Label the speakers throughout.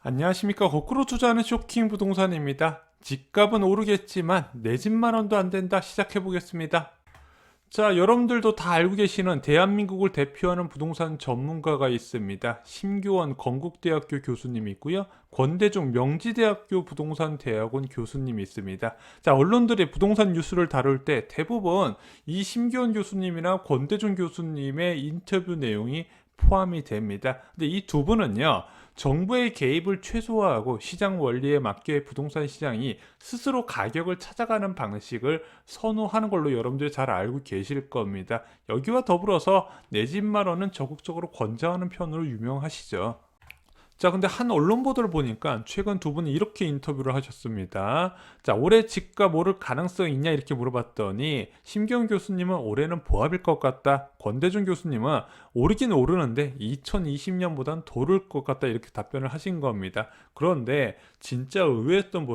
Speaker 1: 안녕하십니까. 거꾸로 투자하는 쇼킹 부동산입니다. 집값은 오르겠지만 내 집만 원도 안 된다. 시작해 보겠습니다. 자, 여러분들도 다 알고 계시는 대한민국을 대표하는 부동산 전문가가 있습니다. 심교원 건국대학교 교수님이 있고요. 권대중 명지대학교 부동산대학원 교수님이 있습니다. 자, 언론들이 부동산 뉴스를 다룰 때 대부분 이 심교원 교수님이나 권대중 교수님의 인터뷰 내용이 포함이 됩니다. 근데 이 두 분은요, 정부의 개입을 최소화하고 시장 원리에 맞게 부동산 시장이 스스로 가격을 찾아가는 방식을 선호하는 걸로 여러분들이 잘 알고 계실 겁니다. 여기와 더불어서 내 집만 원은 적극적으로 권장하는 편으로 유명하시죠. 자, 근데 한 언론 보도를 보니까 최근 두 분이 이렇게 인터뷰를 하셨습니다. 자, 올해 집값 오를 가능성이 있냐 이렇게 물어봤더니 심경 교수님은 올해는 보합일 것 같다. 권대중 교수님은 오르긴 오르는데 2020년보단 더 오를 것 같다 이렇게 답변을 하신 겁니다. 그런데 진짜 의외였던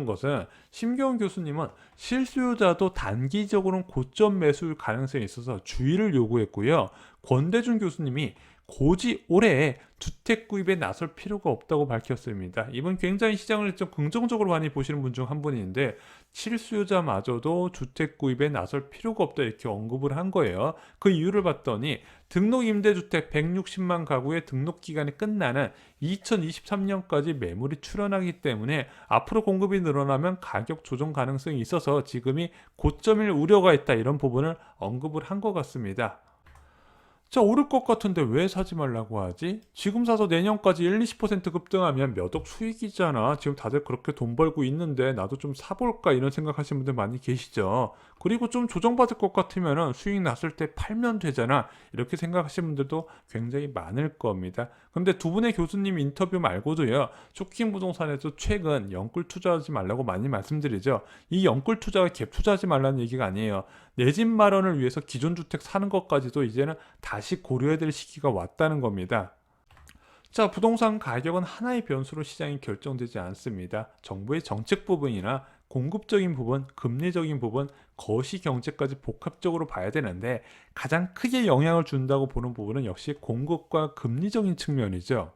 Speaker 1: 것은 심경 교수님은 실수요자도 단기적으로는 고점 매수일 가능성이 있어서 주의를 요구했고요. 권대중 교수님이 고지 올해 주택 구입에 나설 필요가 없다고 밝혔습니다. 이번 굉장히 시장을 좀 긍정적으로 많이 보시는 분 중 한 분인데 실수요자마저도 주택 구입에 나설 필요가 없다 이렇게 언급을 한 거예요. 그 이유를 봤더니 등록 임대주택 160만 가구의 등록 기간이 끝나는 2023년까지 매물이 출현하기 때문에 앞으로 공급이 늘어나면 가격 조정 가능성이 있어서 지금이 고점일 우려가 있다 이런 부분을 언급을 한 것 같습니다. 자, 오를 것 같은데 왜 사지 말라고 하지? 지금 사서 내년까지 1, 20% 급등하면 몇 억 수익이잖아. 지금 다들 그렇게 돈 벌고 있는데 나도 좀 사볼까 이런 생각하시는 분들 많이 계시죠. 그리고 좀 조정받을 것 같으면 수익 났을 때 팔면 되잖아. 이렇게 생각하시는 분들도 굉장히 많을 겁니다. 근데 두 분의 교수님 인터뷰 말고도요. 쇼킹 부동산에서 최근 영끌 투자하지 말라고 많이 말씀드리죠. 이 영끌 투자가 갭 투자하지 말라는 얘기가 아니에요. 내 집 마련을 위해서 기존 주택 사는 것까지도 이제는 다시 고려해야 될 시기가 왔다는 겁니다. 자, 부동산 가격은 하나의 변수로 시장이 결정되지 않습니다. 정부의 정책 부분이나 공급적인 부분, 금리적인 부분, 거시 경제까지 복합적으로 봐야 되는데 가장 크게 영향을 준다고 보는 부분은 역시 공급과 금리적인 측면이죠.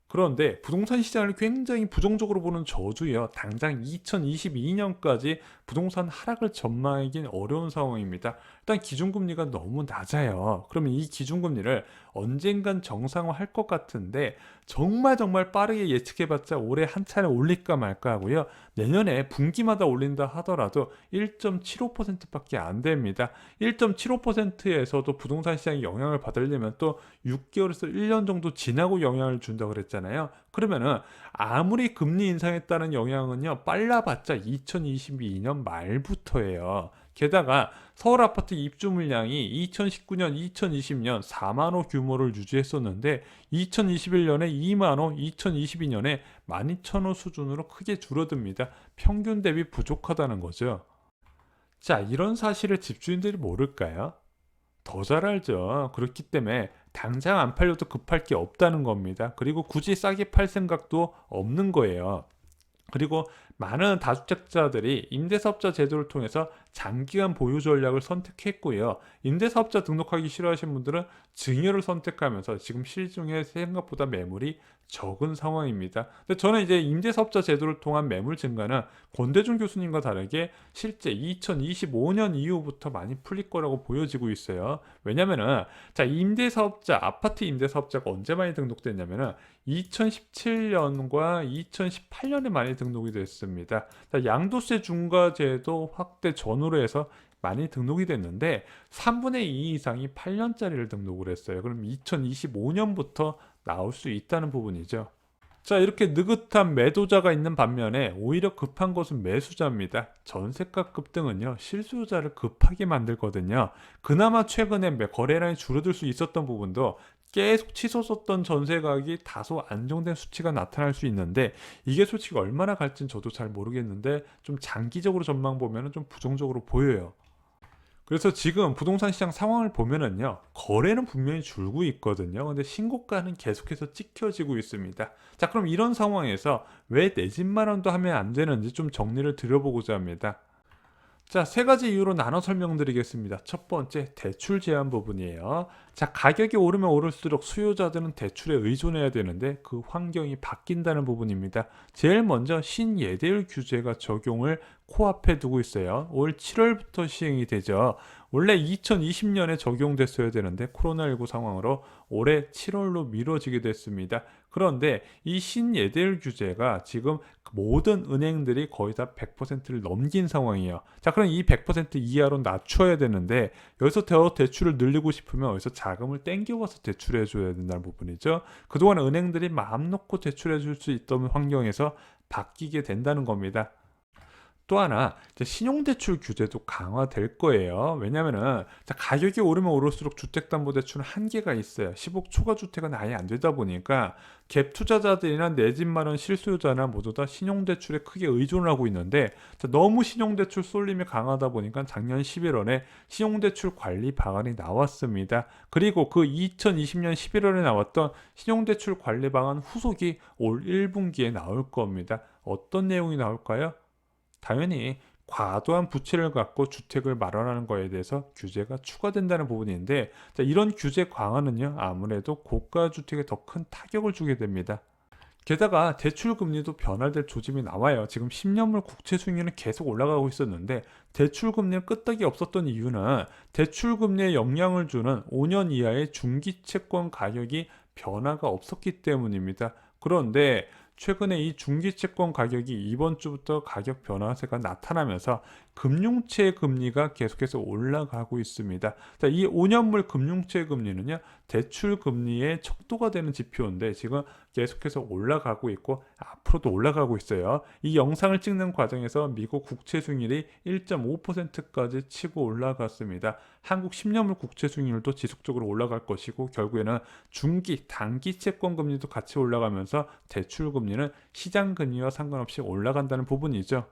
Speaker 1: 그런데 부동산 시장을 굉장히 부정적으로 보는 저도요. 당장 2022년까지 부동산 하락을 전망하기는 어려운 상황입니다. 일단 기준금리가 너무 낮아요. 그러면 이 기준금리를 언젠간 정상화할 것 같은데 정말 빠르게 예측해봤자 올해 한 차례 올릴까 말까 하고요. 내년에 분기마다 올린다 하더라도 1.75%밖에 안 됩니다. 1.75%에서도 부동산 시장이 영향을 받으려면 또 6개월에서 1년 정도 지나고 영향을 준다고 그랬잖아요. 그러면은 아무리 금리 인상에 따른 영향은요, 빨라봤자 2022년 말부터예요. 게다가 서울 아파트 입주 물량이 2019년, 2020년 4만 호 규모를 유지했었는데 2021년에 2만 호, 2022년에 12,000호 수준으로 크게 줄어듭니다. 평균 대비 부족하다는 거죠. 자, 이런 사실을 집주인들이 모를까요? 더 잘 알죠. 그렇기 때문에 당장 안 팔려도 급할 게 없다는 겁니다. 그리고 굳이 싸게 팔 생각도 없는 거예요. 그리고 많은 다주택자들이 임대사업자 제도를 통해서 장기간 보유 전략을 선택했고요. 임대사업자 등록하기 싫어하시는 분들은 증여를 선택하면서 지금 시중에 생각보다 매물이 적은 상황입니다. 근데 저는 이제 임대사업자 제도를 통한 매물 증가는 권대중 교수님과 다르게 실제 2025년 이후부터 많이 풀릴 거라고 보여지고 있어요. 왜냐면은 자, 임대사업자, 아파트 임대사업자가 언제 많이 등록됐냐면은 2017년과 2018년에 많이 등록이 됐습니다. 양도세 중과제도 확대 전후로 해서 많이 등록이 됐는데 3분의 2 이상이 8년짜리를 등록을 했어요. 그럼 2025년부터 나올 수 있다는 부분이죠. 자, 이렇게 느긋한 매도자가 있는 반면에 오히려 급한 것은 매수자입니다. 전세가 급등은요, 실수요자를 급하게 만들거든요. 그나마 최근에 거래량이 줄어들 수 있었던 부분도 계속 치솟았던 전세 가격이 다소 안정된 수치가 나타날 수 있는데 이게 솔직히 얼마나 갈지는 저도 잘 모르겠는데 좀 장기적으로 전망 보면 좀 부정적으로 보여요. 그래서 지금 부동산 시장 상황을 보면은요, 거래는 분명히 줄고 있거든요. 근데 신고가는 계속해서 찍혀지고 있습니다. 자, 그럼 이런 상황에서 왜 내 집만 원도 하면 안 되는지 좀 정리를 드려보고자 합니다. 자, 세 가지 이유로 나눠 설명드리겠습니다. 첫 번째, 대출 제한 부분이에요. 자, 가격이 오르면 오를수록 수요자들은 대출에 의존해야 되는데 그 환경이 바뀐다는 부분입니다. 제일 먼저 신예대율 규제가 적용을 코앞에 두고 있어요. 올 7월부터 시행이 되죠. 원래 2020년에 적용됐어야 되는데 코로나19 상황으로 올해 7월로 미뤄지게 됐습니다. 그런데 이 신예대율 규제가 지금 모든 은행들이 거의 다 100%를 넘긴 상황이에요. 자, 그럼 이 100% 이하로 낮춰야 되는데 여기서 더 대출을 늘리고 싶으면 여기서 자금을 땡겨와서 대출해 줘야 된다는 부분이죠. 그동안 은행들이 마음 놓고 대출해 줄 수 있던 환경에서 바뀌게 된다는 겁니다. 또 하나 이제 신용대출 규제도 강화될 거예요. 왜냐면은 가격이 오르면 오를수록 주택담보대출은 한계가 있어요. 10억 초과 주택은 아예 안 되다 보니까 갭 투자자들이나 내 집 마련 실수요자나 모두 다 신용대출에 크게 의존을 하고 있는데 너무 신용대출 쏠림이 강하다 보니까 작년 11월에 신용대출 관리 방안이 나왔습니다. 그리고 그 2020년 11월에 나왔던 신용대출 관리 방안 후속이 올 1분기에 나올 겁니다. 어떤 내용이 나올까요? 당연히 과도한 부채를 갖고 주택을 마련하는 거에 대해서 규제가 추가된다는 부분인데 이런 규제 강화는요 아무래도 고가 주택에 더 큰 타격을 주게 됩니다. 게다가 대출 금리도 변화될 조짐이 나와요. 지금 10년물 국채 수익률은 계속 올라가고 있었는데 대출 금리는 끄떡이 없었던 이유는 대출 금리에 영향을 주는 5년 이하의 중기 채권 가격이 변화가 없었기 때문입니다. 그런데 최근에 이 중기채권 가격이 이번 주부터 가격 변화세가 나타나면서 금융채 금리가 계속해서 올라가고 있습니다. 자, 이 5년물 금융채 금리는요, 대출 금리의 척도가 되는 지표인데 지금 계속해서 올라가고 있고 앞으로도 올라가고 있어요. 이 영상을 찍는 과정에서 미국 국채 수익률이 1.5%까지 치고 올라갔습니다. 한국 10년물 국채 수익률도 지속적으로 올라갈 것이고 결국에는 중기, 단기 채권 금리도 같이 올라가면서 대출 금리는 시장 금리와 상관없이 올라간다는 부분이죠.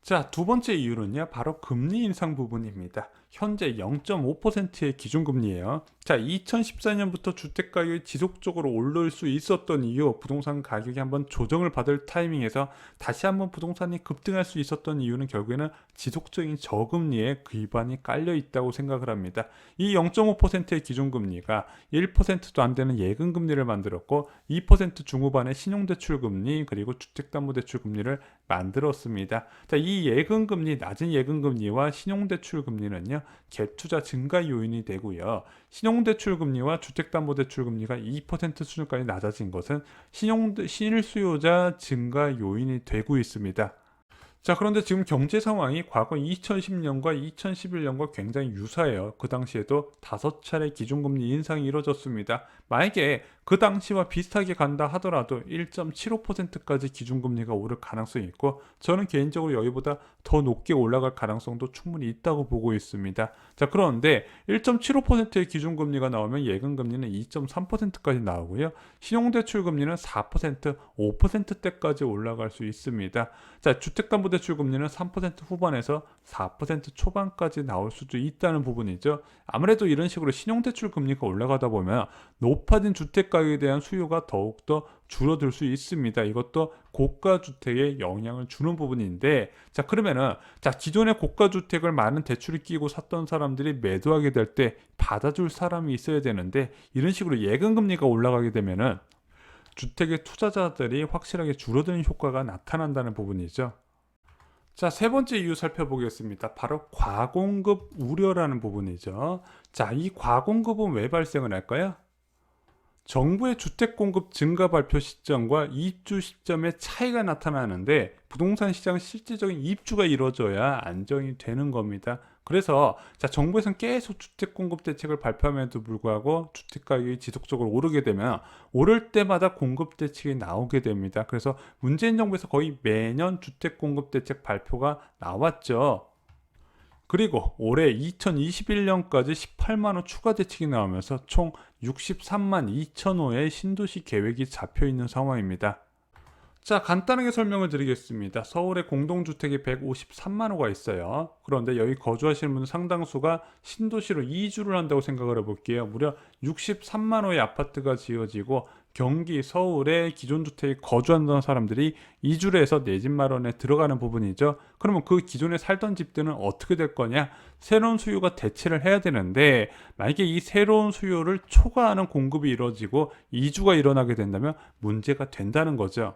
Speaker 1: 자, 두 번째 이유는요, 바로 금리 인상 부분입니다. 현재 0.5%의 기준금리예요. 자, 2014년부터 주택가격이 지속적으로 오를 수 있었던 이유, 부동산 가격이 한번 조정을 받을 타이밍에서 다시 한번 부동산이 급등할 수 있었던 이유는 결국에는 지속적인 저금리에 기반이 깔려 있다고 생각을 합니다. 이 0.5%의 기준금리가 1%도 안 되는 예금금리를 만들었고 2% 중후반의 신용대출금리 그리고 주택담보대출금리를 만들었습니다. 자, 이 예금금리, 낮은 예금금리와 신용대출금리는요 갭투자 증가 요인이 되고요. 신용대출금리와 주택담보대출금리가 2% 수준까지 낮아진 것은 실수요자 증가 요인이 되고 있습니다. 자, 그런데 지금 경제 상황이 과거 2010년과 2011년과 굉장히 유사해요. 그 당시에도 5차례 기준금리 인상이 이루어졌습니다. 만약에 그 당시와 비슷하게 간다 하더라도 1.75%까지 기준금리가 오를 가능성이 있고 저는 개인적으로 여기보다 더 높게 올라갈 가능성도 충분히 있다고 보고 있습니다. 자, 그런데 1.75%의 기준금리가 나오면 예금금리는 2.3%까지 나오고요. 신용대출금리는 4%, 5%대까지 올라갈 수 있습니다. 자, 주택담보대출 금리는 3% 후반에서 4% 초반까지 나올 수도 있다는 부분이죠. 아무래도 이런 식으로 신용대출 금리가 올라가다 보면 높아진 주택 가격에 대한 수요가 더욱더 줄어들 수 있습니다. 이것도 고가 주택에 영향을 주는 부분인데, 자, 그러면은 기존의 고가 주택을 많은 대출을 끼고 샀던 사람들이 매도하게 될 때 받아줄 사람이 있어야 되는데 이런 식으로 예금 금리가 올라가게 되면은 주택의 투자자들이 확실하게 줄어드는 효과가 나타난다는 부분이죠. 자, 세 번째 이유 살펴보겠습니다. 바로 과공급 우려라는 부분이죠. 자, 이 과공급은 왜 발생을 할까요? 정부의 주택 공급 증가 발표 시점과 입주 시점의 차이가 나타나는데 부동산 시장 실질적인 입주가 이루어져야 안정이 되는 겁니다. 그래서 정부에서는 계속 주택 공급 대책을 발표함에도 불구하고 주택 가격이 지속적으로 오르게 되면 오를 때마다 공급 대책이 나오게 됩니다. 그래서 문재인 정부에서 거의 매년 주택 공급 대책 발표가 나왔죠. 그리고 올해 2021년까지 18만 호 추가 대책이 나오면서 총 63만 2천 호의 신도시 계획이 잡혀 있는 상황입니다. 자, 간단하게 설명을 드리겠습니다. 서울에 공동주택이 153만 호가 있어요. 그런데 여기 거주하시는 분 상당수가 신도시로 이주를 한다고 생각을 해볼게요. 무려 63만 호의 아파트가 지어지고 경기, 서울에 기존 주택에 거주한다는 사람들이 이주를 해서 내 집 마련에 들어가는 부분이죠. 그러면 그 기존에 살던 집들은 어떻게 될 거냐? 새로운 수요가 대체를 해야 되는데 만약에 이 새로운 수요를 초과하는 공급이 이루어지고 이주가 일어나게 된다면 문제가 된다는 거죠.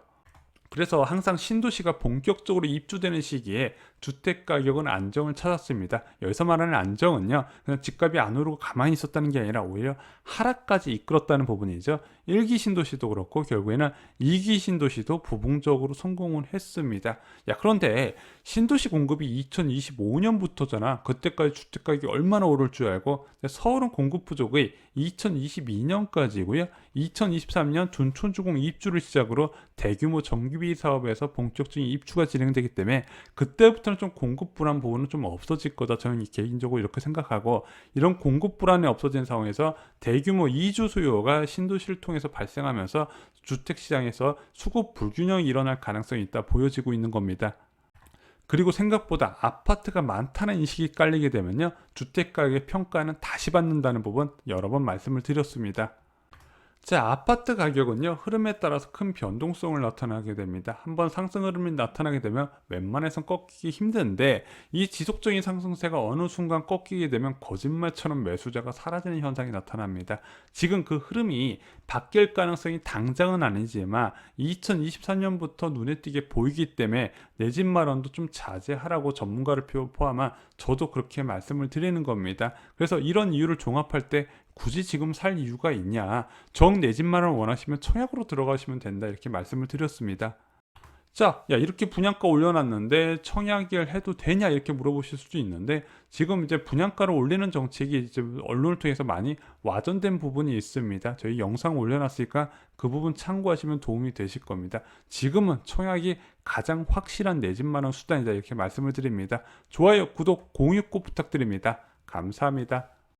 Speaker 1: 그래서 항상 신도시가 본격적으로 입주되는 시기에 주택 가격은 안정을 찾았습니다. 여기서 말하는 안정은요, 그냥 집값이 안 오르고 가만히 있었다는 게 아니라 오히려 하락까지 이끌었다는 부분이죠. 1기 신도시도 그렇고 결국에는 2기 신도시도 부분적으로 성공을 했습니다. 야, 그런데 신도시 공급이 2025년부터잖아. 그때까지 주택 가격이 얼마나 오를 줄 알고. 서울은 공급 부족의 2022년까지고요. 2023년 둔촌주공 입주를 시작으로 대규모 정규비 사업에서 본격적인 입주가 진행되기 때문에 그때부터는 좀 공급 불안 부분은 좀 없어질 거다. 저는 개인적으로 이렇게 생각하고, 이런 공급 불안이 없어진 상황에서 대규모 이주 수요가 신도시를 통해서 발생하면서 주택시장에서 수급 불균형이 일어날 가능성이 있다 보여지고 있는 겁니다. 그리고 생각보다 아파트가 많다는 인식이 깔리게 되면요, 주택가격의 평가는 다시 받는다는 부분 여러 번 말씀을 드렸습니다. 자, 아파트 가격은요, 흐름에 따라서 큰 변동성을 나타나게 됩니다. 한번 상승 흐름이 나타나게 되면 웬만해선 꺾이기 힘든데, 이 지속적인 상승세가 어느 순간 꺾이게 되면 거짓말처럼 매수자가 사라지는 현상이 나타납니다. 지금 그 흐름이 바뀔 가능성이 당장은 아니지만 2023년부터 눈에 띄게 보이기 때문에 내 집 마련도 좀 자제하라고 전문가를 포함한 저도 그렇게 말씀을 드리는 겁니다. 그래서 이런 이유를 종합할 때 굳이 지금 살 이유가 있냐, 정 내 집 마련을 원하시면 청약으로 들어가시면 된다, 이렇게 말씀을 드렸습니다. 자, 야, 이렇게 분양가 올려놨는데 청약을 해도 되냐, 이렇게 물어보실 수도 있는데, 지금 이제 분양가를 올리는 정책이 이제 언론을 통해서 많이 와전된 부분이 있습니다. 저희 영상 올려놨으니까 그 부분 참고하시면 도움이 되실 겁니다. 지금은 청약이 가장 확실한 내 집 마련 수단이다, 이렇게 말씀을 드립니다. 좋아요, 구독, 공유 꼭 부탁드립니다. 감사합니다.